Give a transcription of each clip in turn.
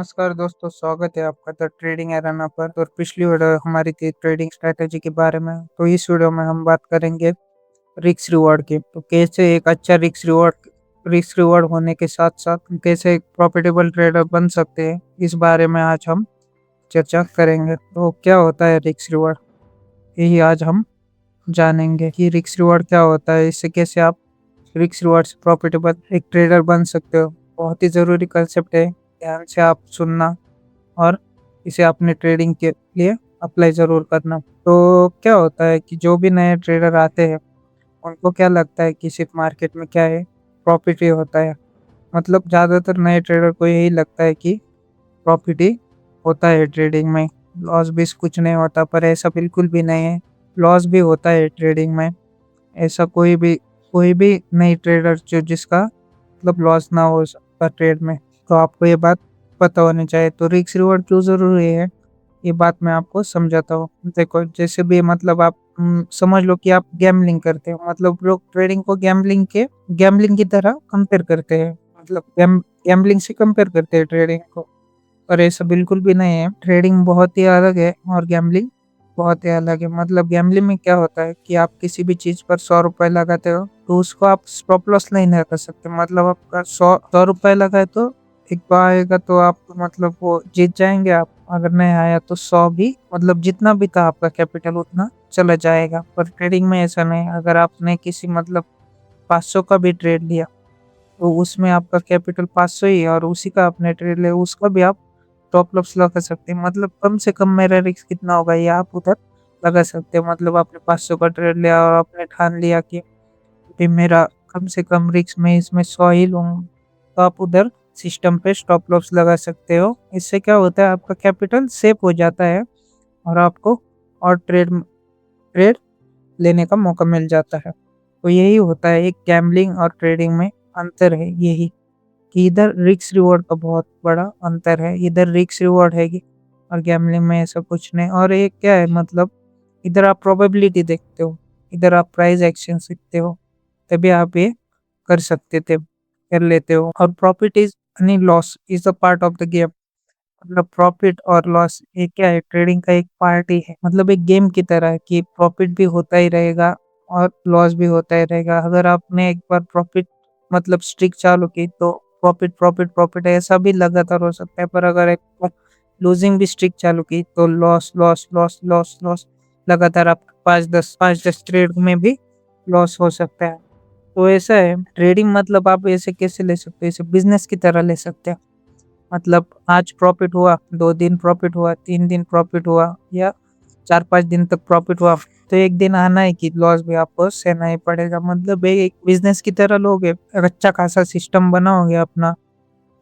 नमस्कार दोस्तों, स्वागत है आपका द ट्रेडिंग एरेना पर। तो पिछली वीडियो हमारी थी ट्रेडिंग स्ट्रेटेजी के बारे में। तो इस वीडियो में हम बात करेंगे रिस्क रिवॉर्ड की। तो कैसे एक अच्छा रिस्क रिवॉर्ड होने के साथ साथ कैसे एक प्रॉफिटेबल ट्रेडर बन सकते हैं, इस बारे में आज हम चर्चा करेंगे। तो क्या होता है रिस्क रिवॉर्ड, यही आज हम जानेंगे कि रिस्क रिवॉर्ड क्या होता है, इससे कैसे आप रिस्क रिवॉर्ड से प्रॉफिटेबल एक ट्रेडर बन सकते हो। बहुत ही ज़रूरी कंसेप्ट है, ध्यान से आप सुनना और इसे अपने ट्रेडिंग के लिए अप्लाई ज़रूर करना। तो क्या होता है कि जो भी नए ट्रेडर आते हैं उनको क्या लगता है कि सिर्फ मार्केट में क्या है, प्रॉफिट ही होता है। मतलब ज़्यादातर नए ट्रेडर को यही लगता है कि प्रॉफिट ही होता है ट्रेडिंग में, लॉस भी कुछ नहीं होता। पर ऐसा बिल्कुल भी नहीं है, लॉस भी होता है ट्रेडिंग में। ऐसा कोई भी नई ट्रेडर जो जिसका मतलब लॉस ना हो सकता ट्रेड में। तो आपको ये बात पता होनी चाहिए। तो रिस्क रिवॉर्ड क्यों ज़रूरी है, ये बात मैं आपको समझाता हूँ। देखो, जैसे भी मतलब आप समझ लो कि आप गैम्बलिंग करते हो। मतलब लोग ट्रेडिंग को गैम्बलिंग की तरह कंपेयर करते हैं। मतलब गैम्बलिंग से कंपेयर करते हैं ट्रेडिंग को, पर ऐसा बिल्कुल भी नहीं है। ट्रेडिंग बहुत ही अलग है और गैम्बलिंग बहुत ही अलग है। मतलब गैम्बलिंग में क्या होता है कि आप किसी भी चीज़ पर 100 रुपए लगाते हो तो उसको आप स्टॉप लॉस नहीं ना कर सकते। मतलब आपका सौ रुपए लगाए तो एक बार आएगा तो आप मतलब वो जीत जाएंगे आप। अगर नहीं आया तो 100 भी, मतलब जितना भी था आपका कैपिटल उतना चला जाएगा। पर ट्रेडिंग में ऐसा नहीं है। अगर आपने किसी मतलब 500 का भी ट्रेड लिया तो उसमें आपका कैपिटल 500 ही है और उसी का आपने ट्रेड लिया, उसका भी आप स्टॉप लॉस लगा सकते हैं। मतलब कम से कम मेरा रिस्क कितना होगा ये आप उधर लगा सकते हैं। मतलब आपने 500 का ट्रेड लिया और आपने ठान लिया कि भी मेरा कम से कम रिस्क में इसमें 100 ही लूंगा, तो आप उधर सिस्टम पे स्टॉप लॉस लगा सकते हो। इससे क्या होता है, आपका कैपिटल सेफ हो जाता है और आपको और ट्रेड लेने का मौका मिल जाता है। तो यही होता है, एक गैम्बलिंग और ट्रेडिंग में अंतर है यही, कि इधर रिस्क रिवॉर्ड का बहुत बड़ा अंतर है। इधर रिस्क रिवॉर्ड है कि और गैम्बलिंग में ऐसा कुछ नहीं। और ये क्या है, मतलब इधर आप प्रोबेबिलिटी देखते हो, इधर आप प्राइस एक्शन सीखते हो, तभी आप ये कर लेते हो। और profit is any loss is a part of the game. मतलब प्रॉफिट और लॉस ये क्या है, ट्रेडिंग का एक पार्ट ही है। मतलब एक गेम की तरह है कि प्रॉफिट भी होता ही रहेगा और लॉस भी होता ही रहेगा। अगर आपने एक बार प्रॉफिट मतलब स्ट्रिक चालू की तो प्रॉफिट प्रॉफिट प्रॉफिट ऐसा भी लगातार हो सकता है। पर अगर एक बार लूजिंग भी स्ट्रिक चालू की तो loss loss loss loss loss लगातार आप पाँच दस ट्रेड में भी लॉस हो सकता है। तो ऐसा है ट्रेडिंग। मतलब आप ऐसे कैसे ले सकते हो, इसे बिजनेस की तरह ले सकते हैं। मतलब आज प्रॉफिट हुआ, 2 दिन प्रॉफिट हुआ, 3 दिन प्रॉफिट हुआ या 4-5 दिन तक प्रॉफिट हुआ, तो एक दिन आना है कि लॉस भी आपको सहना ही पड़ेगा। मतलब ये एक बिजनेस की तरह लोगे, अच्छा खासा सिस्टम बनाओगे अपना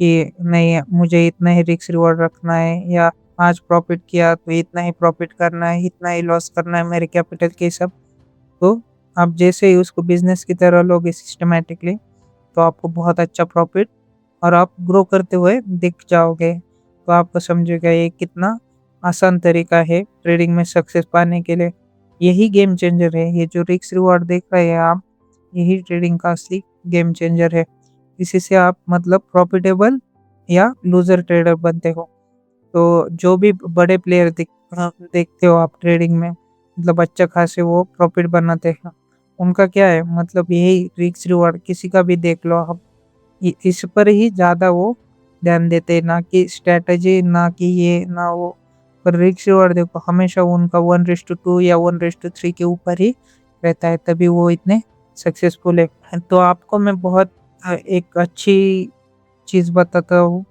कि नहीं मुझे इतना ही रिस्क रिवॉर्ड रखना है, या आज प्रॉफिट किया तो इतना ही प्रॉफिट करना है, इतना ही लॉस करना है मेरे कैपिटल के सब। तो आप जैसे ही उसको बिजनेस की तरह लोगे सिस्टमेटिकली, तो आपको बहुत अच्छा प्रॉफिट और आप ग्रो करते हुए दिख जाओगे। तो आपको समझेगा ये कितना आसान तरीका है ट्रेडिंग में सक्सेस पाने के लिए। यही गेम चेंजर है, ये जो रिस्क रिवॉर्ड देख रहे हैं आप, यही ट्रेडिंग का असली गेम चेंजर है। इसी से आप मतलब प्रॉफिटेबल या लूजर ट्रेडर बनते हो। तो जो भी बड़े प्लेयर देखते हो आप ट्रेडिंग में, मतलब अच्छा खासे वो प्रॉफिट बनाते हैं। उनका क्या है, मतलब यही रिस्क रिवॉर्ड किसी का भी देख लो आप, इस पर ही ज़्यादा वो ध्यान देते हैं, ना कि स्ट्रैटेजी, ना कि ये ना वो। पर रिस्क रिवॉर्ड देखो हमेशा उनका 1:2 या 1:3 के ऊपर ही रहता है, तभी वो इतने सक्सेसफुल है। तो आपको मैं बहुत एक अच्छी चीज़ बताता हूँ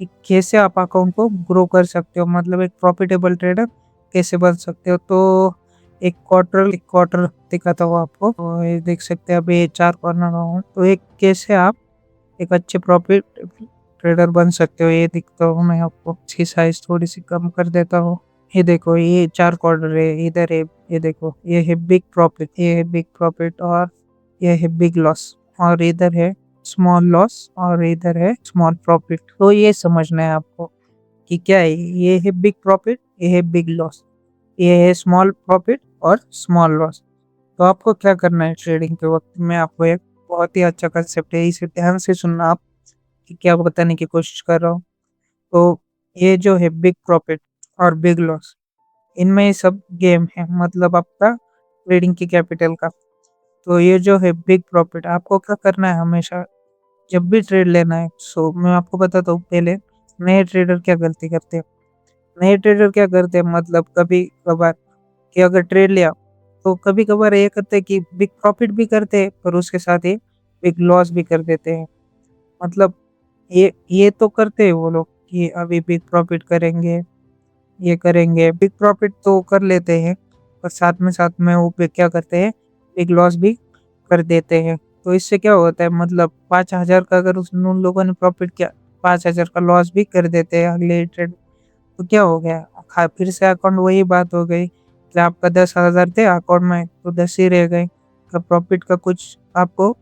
कि कैसे आप अकाउंट को ग्रो कर सकते हो, मतलब एक प्रॉफिटेबल ट्रेडर कैसे बन सकते हो। तो एक क्वार्टर दिखाता हूँ आपको। तो ये देख सकते हैं अभी 4 कॉर्नर हूँ। तो एक कैसे आप एक अच्छे प्रॉफिट ट्रेडर बन सकते हो, ये दिखता हूँ मैं आपको। इसकी साइज थोड़ी सी कम कर देता हूँ। ये देखो, ये 4 क्वार्टर है, इधर है, ये देखो, ये है बिग प्रॉफिट, ये है बिग प्रॉफिट और ये है बिग लॉस, और इधर है स्मॉल लॉस और इधर है स्मॉल प्रॉफिट। तो ये समझना है आपको कि क्या है, ये है बिग प्रॉफिट, ये है बिग लॉस, ये है स्मॉल प्रॉफिट और स्मॉल लॉस। तो आपको क्या करना है ट्रेडिंग के वक्त में, आपको एक बहुत ही अच्छा कंसेप्ट है, इसे ध्यान से सुनना आप कि क्या बताने की कोशिश कर रहा हूँ। तो ये जो है बिग प्रॉफिट और बिग लॉस, इनमें ये सब गेम है, मतलब आपका ट्रेडिंग की कैपिटल का। तो ये जो है बिग प्रॉफिट, आपको क्या करना है हमेशा जब भी ट्रेड लेना है। सो मैं आपको बताता हूँ पहले, नए ट्रेडर क्या गलती करते हैं। नए ट्रेडर क्या करते हैं, मतलब कभी कभार कि अगर ट्रेड लिया तो कभी कभार ये करते हैं कि बिग प्रॉफिट भी करते हैं पर उसके साथ ही बिग लॉस भी कर देते हैं। मतलब ये तो करते हैं वो लोग कि अभी बिग प्रॉफिट करेंगे, ये करेंगे, बिग प्रॉफिट तो कर लेते हैं और साथ में वो भी क्या करते हैं, बिग लॉस भी कर देते हैं। तो इससे क्या होता है, मतलब 5,000 का अगर उस उन लोगों ने प्रॉफिट किया, 5,000 का लॉस भी कर देते हैं अगले ट्रेड। तो क्या हो गया, फिर से अकाउंट वही बात हो गई कि आपका 10,000 थे अकाउंट में तो 10 ही रह गए। का प्रॉफिट का कुछ आपको,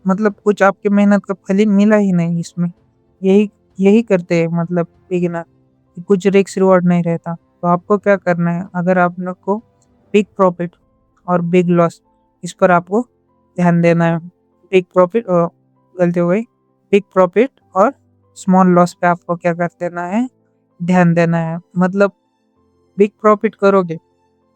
मतलब कुछ आपकी मेहनत का फल ही मिला ही नहीं इसमें। यही यही करते हैं मतलब बिगिनर, कुछ रिस्क रिवॉर्ड नहीं रहता। तो आपको क्या करना है, अगर आप लोग को बिग प्रॉफिट और बिग लॉस, इस पर आपको ध्यान देना है। बिग प्रॉफिट गलती हो गई, बिग प्रॉफिट और स्मॉल लॉस पे आपको क्या कर देना है, ध्यान देना है। मतलब बिग प्रॉफिट करोगे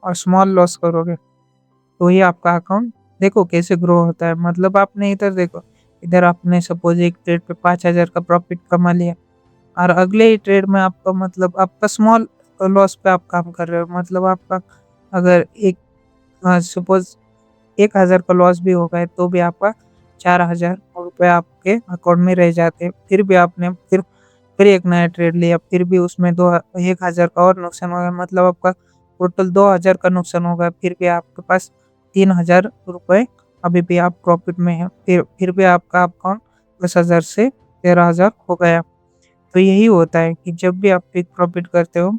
और स्मॉल लॉस करोगे तो ही आपका अकाउंट देखो कैसे ग्रो होता है। मतलब आपने इधर देखो, इधर आपने सपोज एक ट्रेड पे 5,000 का प्रॉफिट कमा लिया और अगले ही ट्रेड में आपका, मतलब आपका स्मॉल लॉस पे आप काम कर रहे हो। मतलब आपका अगर एक सपोज 1,000 का लॉस भी हो गए तो भी आपका 4,000 रुपये आपके अकाउंट में रह जाते हैं। फिर भी आपने फिर एक नया ट्रेड लिया, फिर भी उसमें दो 1,000 का और नुकसान हो गया। मतलब आपका टोटल 2,000 का नुकसान हो गया, फिर भी आपके पास 3,000 रुपये अभी भी आप प्रॉफिट में हैं। फिर भी आपका अकाउंट 10,000 से 13,000 हो गया। तो यही होता है कि जब भी आप बिग प्रॉफिट करते हो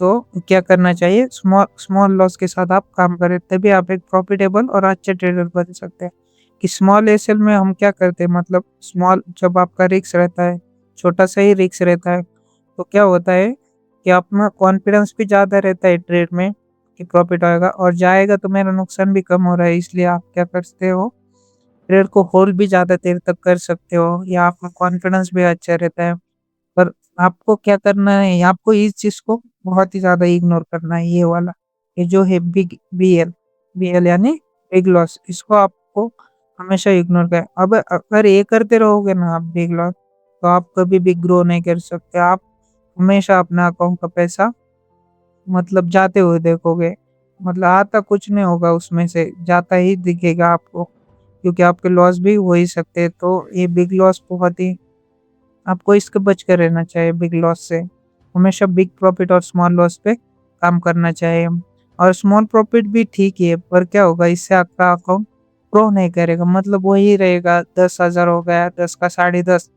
तो क्या करना चाहिए, स्मॉल स्मॉल लॉस के साथ आप काम करें, तभी आप एक प्रॉफिटेबल और अच्छे ट्रेडर बन सकते हैं। कि स्मॉल एसएल में हम क्या करते हैं, मतलब स्मॉल जब आपका रिस्क रहता है, छोटा सा ही रिस्क रहता है, तो क्या होता है कि आप में कॉन्फिडेंस भी ज़्यादा रहता है ट्रेड में कि प्रॉफिट आएगा और जाएगा, तो मेरा नुकसान भी कम हो रहा है, इसलिए आप क्या करते हो, ट्रेड को होल्ड भी ज़्यादा देर तक कर सकते हो, या आपका कॉन्फिडेंस भी अच्छा रहता है। पर आपको क्या करना है, आपको इस चीज़ को बहुत ही ज़्यादा इग्नोर करना है, ये वाला, ये जो है बिग बीएल, बीएल यानी बिग लॉस, इसको आपको हमेशा इग्नोर करें। अब अगर ये करते रहोगे ना आप बिग लॉस, तो आप कभी भी ग्रो नहीं कर सकते। आप हमेशा अपना अकाउंट का पैसा मतलब जाते हुए देखोगे, मतलब आता कुछ नहीं होगा उसमें से, जाता ही दिखेगा आपको, क्योंकि आपके लॉस भी हो ही सकते हैं। तो ये बिग लॉस बहुत ही, आपको इसके बच कर रहना चाहिए बिग लॉस से। हमेशा बिग प्रॉफिट और स्मॉल लॉस पे काम करना चाहिए। और स्मॉल प्रॉफिट भी ठीक ही है, पर क्या होगा, इससे आपका अकाउंट ग्रो नहीं करेगा। मतलब वही रहेगा, 10,000 हो गया, 10 का 10.5,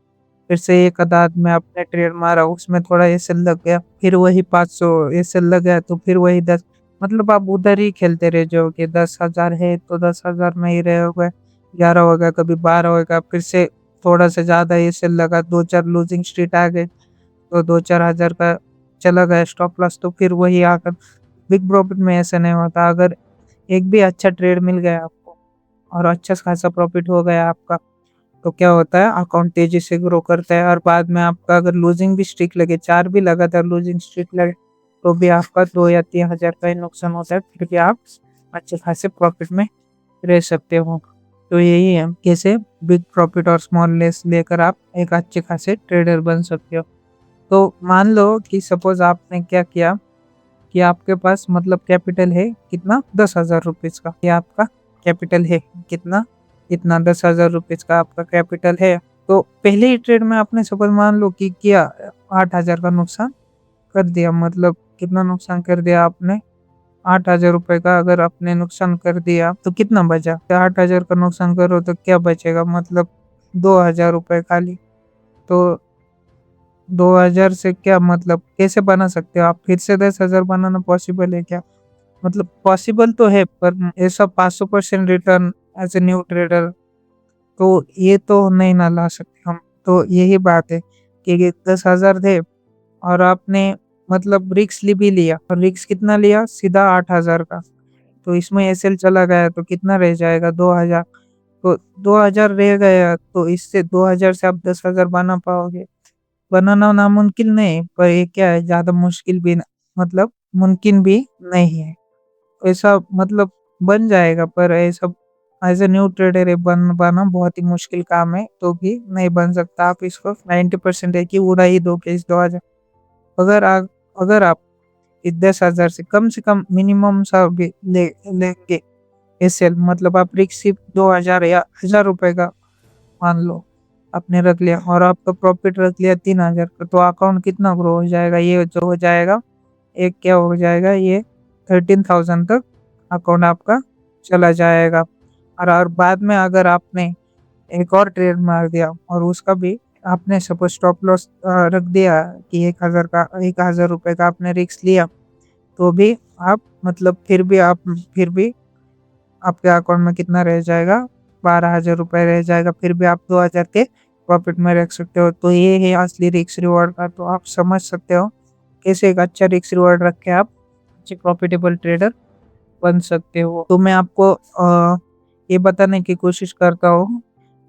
फिर से एक आध में आपने ट्रेड मारा, उसमें थोड़ा एसएल लग गया, फिर वही 500 एसएल लग गया, तो फिर वही 10। मतलब आप उधर ही खेलते रह जाओगे। 10,000 है तो 10,000 में ही रहोगे, 11 होगा, कभी 12 होगा, फिर से थोड़ा सा ज़्यादा एसएल लगा, 2-4 लूजिंग स्ट्रीट आ गए, तो 2-4 हज़ार का चला गया स्टॉप लॉस, तो फिर वही आकर बिग प्रॉफिट में ऐसा नहीं होता। अगर एक भी अच्छा ट्रेड मिल गया आपको और अच्छा खासा प्रॉफिट हो गया आपका, तो क्या होता है, अकाउंट तेजी से ग्रो करता है। और बाद में आपका अगर लूजिंग भी स्ट्रीक लगे, 4 भी लगातार लूजिंग स्ट्रीक लगे, तो भी आपका 2 या 3,000 का ही नुकसान होता है, फिर भी आप अच्छे खासे प्रॉफिट में रह सकते हो। तो यही है कैसे बिग प्रॉफिट और स्मॉल लेस लेकर आप एक अच्छे खासे ट्रेडर बन सकते हो। तो मान लो कि सपोज आपने क्या किया कि आपके पास मतलब कैपिटल है कितना, 10,000 रुपीज़ का, ये आपका कैपिटल है कितना, इतना 10,000 रुपीज़ का आपका कैपिटल है। तो पहले ही ट्रेड में आपने सपोज मान लो कि किया, 8,000 का नुकसान कर दिया। मतलब कितना नुकसान कर दिया आपने, 8,000 रुपये का अगर आपने नुकसान कर दिया तो कितना बचा, 8,000 का नुकसान करो तो क्या बचेगा, मतलब 2,000 रुपये खाली। तो 2,000 से क्या मतलब कैसे बना सकते हो आप, फिर से 10,000 बनाना पॉसिबल है क्या? मतलब पॉसिबल तो है, पर ऐसा 500% return as a new trader, तो ये तो नहीं ना ला सकते हम। तो यही बात है कि ये 10,000 थे और आपने मतलब रिस्क भी लिया, और रिस्क कितना लिया, सीधा 8,000 का। तो इसमें एसएल चला गया तो कितना रह जाएगा, 2,000। तो 2,000 रह गया, तो इससे 2,000 से आप 10,000 बना पाओगे। बनाना नामुमकिन नहीं, पर ये क्या है, ज़्यादा मुश्किल भी मतलब मुमकिन भी नहीं है। ऐसा मतलब बन जाएगा, पर ऐसा एज़ अ न्यू ट्रेडर ये बन पाना बहुत ही मुश्किल काम है, तो भी नहीं बन सकता। आप इसको 90% है कि उड़ा ही दोगे इस 2000। अगर आप अगर आप इस 10,000 से कम मिनिमम सा भी लेंगे एसएल, मतलब आप रिस्क सिर्फ 2000 या 1000 रुपए का मान लो आपने रख लिया और आपका प्रॉफिट रख लिया 3000 का, तो अकाउंट कितना ग्रो हो जाएगा, ये जो हो जाएगा एक क्या हो जाएगा, ये 13,000 तक अकाउंट आपका चला जाएगा। और बाद में अगर आपने एक और ट्रेड मार दिया और उसका भी आपने सपोज स्टॉप लॉस रख दिया कि 1000 रुपए का आपने रिस्क लिया, तो भी आप मतलब फिर भी आपके अकाउंट में कितना रह जाएगा, 12,000 रुपए रह जाएगा, फिर भी आप 2000 के प्रॉफिट में रख सकते हो। तो ये है असली रिस्क रिवॉर्ड का, तो आप समझ सकते हो कैसे एक अच्छा रिस्क रिवॉर्ड रख के आप अच्छे प्रॉफिटेबल ट्रेडर बन सकते हो। तो मैं आपको ये बताने की कोशिश करता हूँ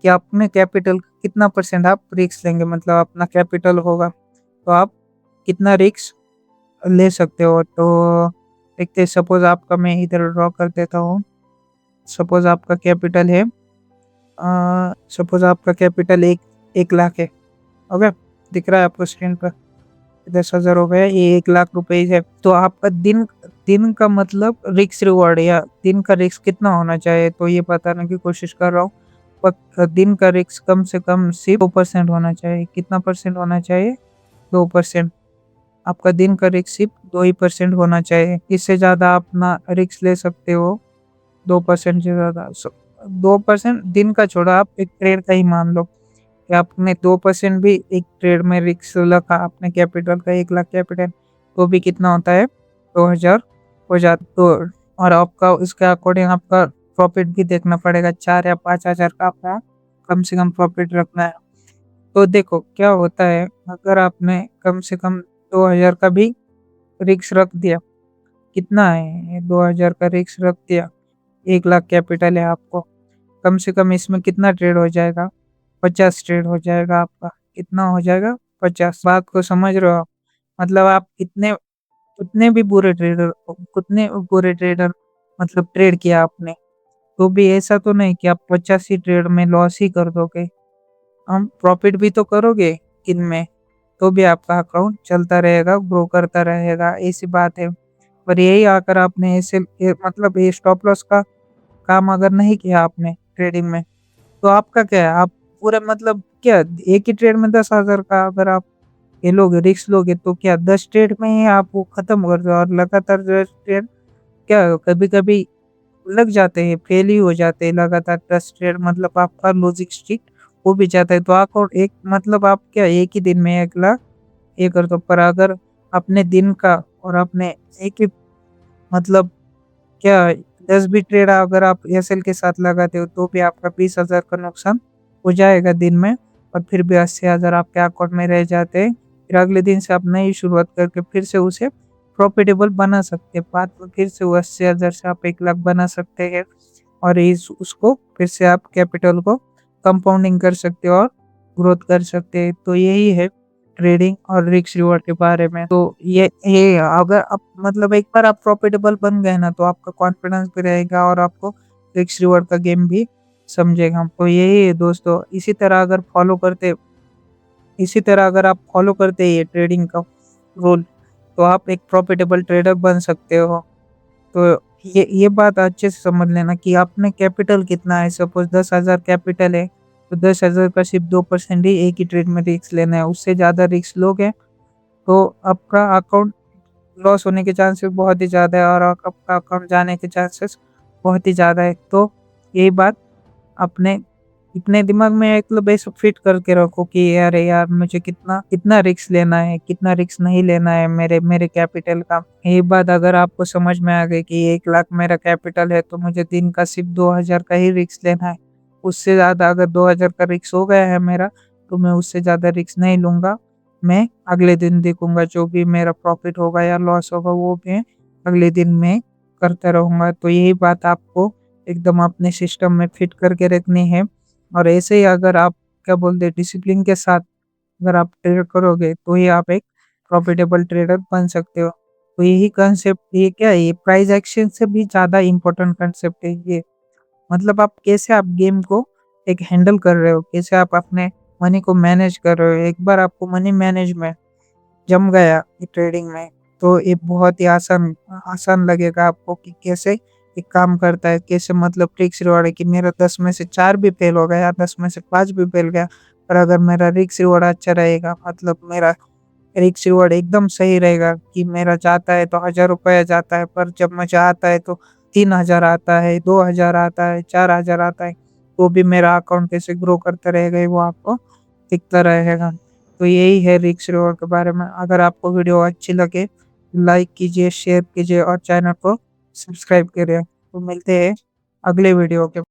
कि अपने कैपिटल कितना परसेंट आप रिस्क लेंगे, मतलब अपना कैपिटल होगा तो आप कितना रिस्क ले सकते हो। तो देखते हैं, सपोज आपका मैं इधर ड्रॉ कर देता हूँ। सपोज आपका कैपिटल है सपोज आपका कैपिटल 1 लाख है। ओके, दिख रहा है आपको स्क्रीन पर? 10,000 हो गया, ये 1 लाख रुपए है। तो आपका दिन दिन का मतलब रिस्क रिवॉर्ड या दिन का रिस्क कितना होना चाहिए, तो ये बताने की कोशिश कर रहा हूँ। दिन का रिस्क कम से कम सिर्फ 2% होना चाहिए। कितना परसेंट होना चाहिए? 2%। आपका दिन का रिस्क सिर्फ 2% होना चाहिए। इससे ज़्यादा आप ना रिस्क ले सकते हो, 2% से ज़्यादा। 2% दिन का छोड़ा, आप एक ट्रेड का ही मान लो कि आपने 2% भी एक ट्रेड में रिस्क रखा, आपने कैपिटल का 1 लाख कैपिटल, तो भी कितना होता है, 2000 हो जाता। तो और आपका उसके अकॉर्डिंग आपका प्रॉफिट भी देखना पड़ेगा, 4 या 5,000 का आपको कम से कम प्रॉफिट रखना है। तो देखो क्या होता है, अगर आपने कम से कम 2000 का भी रिस्क रख दिया, कितना है 2000 का रिस्क रख दिया, 1 लाख कैपिटल है आपको, कम से कम इसमें कितना ट्रेड हो जाएगा, 50 ट्रेड हो जाएगा आपका। कितना हो जाएगा? 50। बात को समझ रहे हो आप? मतलब आप कितने कितने भी बुरे ट्रेडर कितने बुरे ट्रेडर मतलब ट्रेड किया आपने, तो भी ऐसा तो नहीं कि आप 50 ही ट्रेड में लॉस ही कर दोगे। हम प्रॉफिट भी तो करोगे इनमें, तो भी आपका अकाउंट चलता रहेगा, ग्रो करता रहेगा, ऐसी बात है। पर यही आकर आपने ऐसे मतलब ये स्टॉप लॉस का काम अगर नहीं किया आपने ट्रेडिंग में, तो आपका क्या है, आप पूरा मतलब क्या एक ही ट्रेड में 10,000 का अगर आप ये लोगे रिस्क लोगे, तो क्या 10 ट्रेड में ही आप वो खत्म कर दो। और लगातार 10 ट्रेड क्या कभी कभी लग जाते हैं, फेल ही हो जाते हैं लगातार 10 ट्रेड, मतलब आपका लॉजिक स्टिक हो भी जाता है। तो आपको एक मतलब आप क्या एक ही दिन में 1 लाख ये कर दो। पर अगर अपने दिन का और अपने एक ही मतलब क्या 10 भी ट्रेड अगर आप एयरसेल के साथ लगाते हो, तो भी आपका 20,000 का नुकसान हो जाएगा दिन में, और फिर भी 80,000 आपके अकाउंट में रह जाते हैं। फिर अगले दिन से आप नई शुरुआत करके फिर से उसे प्रॉफिटेबल बना सकते हैं। बाद में फिर से वो 80,000 से आप 1 लाख बना सकते हैं, और इस उसको फिर से आप कैपिटल को कंपाउंडिंग कर सकते हो और ग्रोथ कर सकते हैं। तो यही है ट्रेडिंग और रिस्क रिवॉर्ड के बारे में। तो ये अगर आप मतलब एक बार आप प्रॉफिटेबल बन गए ना, तो आपका कॉन्फिडेंस भी रहेगा और आपको रिस्क रिवॉर्ड का गेम भी समझेगा। तो यही है दोस्तों, इसी तरह अगर आप फॉलो करते ये ट्रेडिंग का रूल, तो आप एक प्रॉफिटेबल ट्रेडर बन सकते हो। तो ये बात अच्छे से समझ लेना कि आपने कैपिटल कितना है। सपोज 10,000 कैपिटल है, तो 10,000 का सिर्फ 2% ही एक ही ट्रेड में रिस्क लेना है। उससे ज़्यादा रिस्क लोगे तो आपका अकाउंट लॉस होने के चांसेस बहुत ही ज़्यादा है, और आपका अकाउंट जाने के चांसेस बहुत ही ज़्यादा है। तो यही बात अपने अपने दिमाग में मतलब ऐसे फिट करके रखो कि अरे यार, मुझे कितना कितना रिस्क लेना है, कितना रिस्क नहीं लेना है मेरे मेरे कैपिटल का। ये बात अगर आपको समझ में आ गई कि 1 लाख मेरा कैपिटल है, तो मुझे दिन का सिर्फ 2,000 का ही रिस्क लेना है। उससे ज़्यादा अगर 2,000 का रिस्क हो गया है मेरा, तो मैं उससे ज़्यादा रिस्क नहीं लूंगा। मैं अगले दिन देखूंगा, जो भी मेरा प्रॉफिट होगा या लॉस होगा वो मैं अगले दिन में करता रहूंगा। तो यही बात आपको एकदम अपने सिस्टम में फिट करके रखनी है। और ऐसे ही अगर आप क्या बोलते हैं डिसिप्लिन के साथ अगर आप ट्रेड करोगे तो ही आप एक प्रॉफिटेबल ट्रेडर बन सकते हो। तो यही कंसेप्ट, ये क्या है, ये प्राइस एक्शन से भी ज़्यादा इम्पोर्टेंट कंसेप्ट है ये। मतलब आप कैसे आप गेम को एक हैंडल कर रहे हो, कैसे आप अपने मनी को मैनेज कर रहे हो। एक बार आपको मनी मैनेजमेंट जम गया ये ट्रेडिंग में, तो ये बहुत ही आसान आसान लगेगा आपको कि कैसे ये काम करता है, कैसे मतलब ट्रिक्स रिवॉर्ड है कि मेरा 10 में से 4 भी फेल हो गया, 10 में से 5 भी फेल गया, पर अगर मेरा रिस्क रिवॉर्ड अच्छा रहेगा, मतलब मेरा रिस्क रिवॉर्ड एकदम सही रहेगा कि मेरा जाता है तो 1000 रुपया जाता है, पर जब मुझे आता है तो 3000 आता है, 2000 आता है, 4000 आता है, तो भी मेरा अकाउंट कैसे ग्रो करता रहेगा ये वो आपको दिखता रहेगा। तो यही है रिस्क रिवॉर्ड के बारे में। अगर आपको वीडियो अच्छी लगे, लाइक कीजिए, शेयर कीजिए और चैनल को सब्सक्राइब करिए। तो मिलते हैं अगले वीडियो के